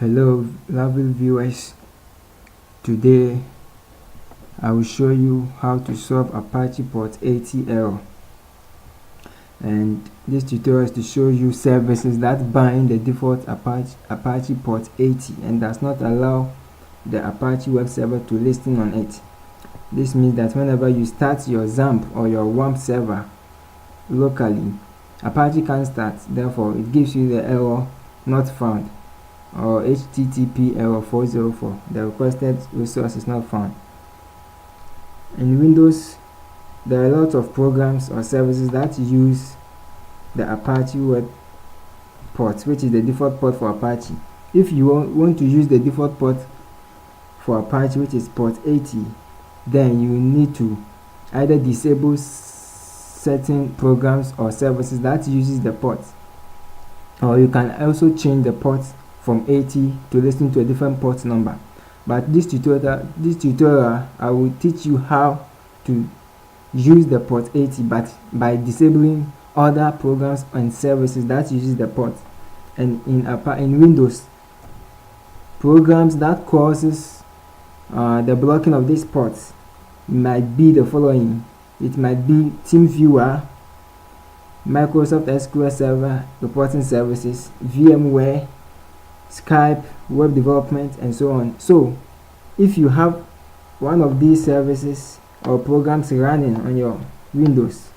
Hello lovely viewers, today I will show you how to solve Apache port 80 error, and this tutorial is to show you services that bind the default Apache port 80 and does not allow the Apache web server to listen on it. This means that whenever you start your XAMPP or your WAMP server locally, Apache can't start, therefore it gives you the error not found, or HTTP error 404, the requested resource is not found. In Windows, there are a lot of programs or services that use the Apache web port, which is the default port for Apache. If you want to use the default port for Apache, which is port 80, then you need to either disable certain programs or services that uses the port, or you can also change the port from 80 to listen to a different port number. But this tutorial I will teach you how to use the port 80, but by disabling other programs and services that uses the port. And in Windows, programs that causes the blocking of these ports might be the following. It might be TeamViewer, Microsoft SQL Server reporting services, VMware, Skype, web development, and so on. So if you have one of these services or programs running on your Windows,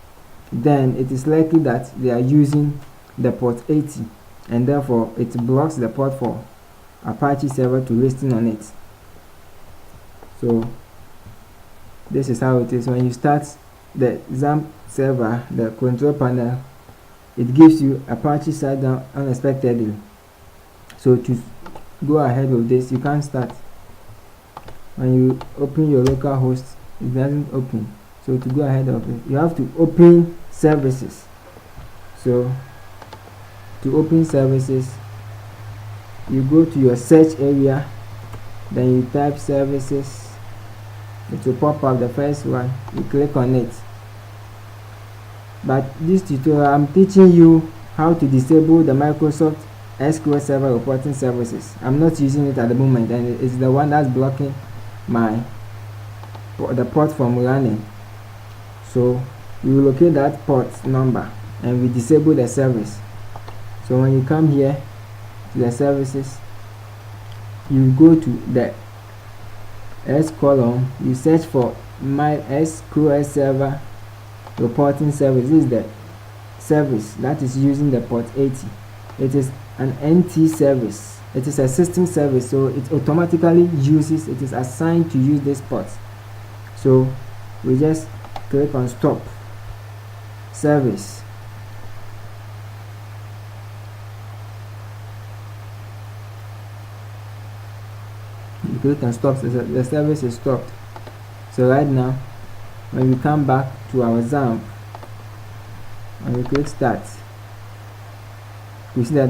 then it is likely that they are using the port 80, and therefore it blocks the port for Apache server to listen on it. So this is how it is. When you start the XAMPP server, the control panel, it gives you Apache shut down unexpectedly. So to go ahead with this, you can start. When you open your local host, it doesn't open. So to go ahead of it, you have to open services. So to open services, you go to your search area, then you type services. It will pop up the first one, you click on it. But this tutorial, I'm teaching you how to disable the Microsoft SQL Server reporting services. I'm not using it at the moment, and it's the one that's blocking the port from running. So we will locate that port number and we disable the service. So when you come here to the services, you go to the S column, you search for my SQL Server reporting service. This is the service that is using the port 80. It is an NT service. It is a system service, so it automatically uses, it is assigned to use this port. So we just click on stop service. You click on stop, the service is stopped. So right now, when we come back to our XAMPP and we click start, we see that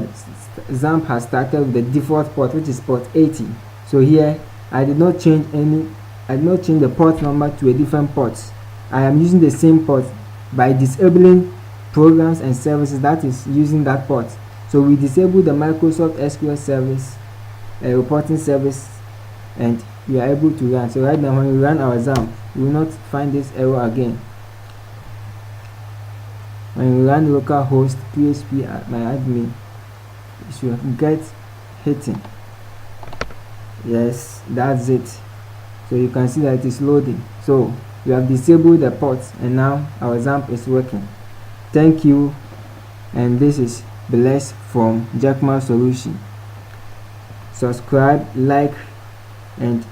XAMPP has started with the default port, which is port 80. So here I did not change the port number to a different port. I am using the same port by disabling programs and services that is using that port. So we disable the Microsoft SQL service reporting service, and we are able to run. So right now when we run our XAMPP, we will not find this error again. When we run localhost php my admin, it should get hitting. Yes, that's it. So you can see that it is loading. So we have disabled the ports, and now our XAMPP is working. Thank you, and this is Bless from Jackman Solution. Subscribe, like, and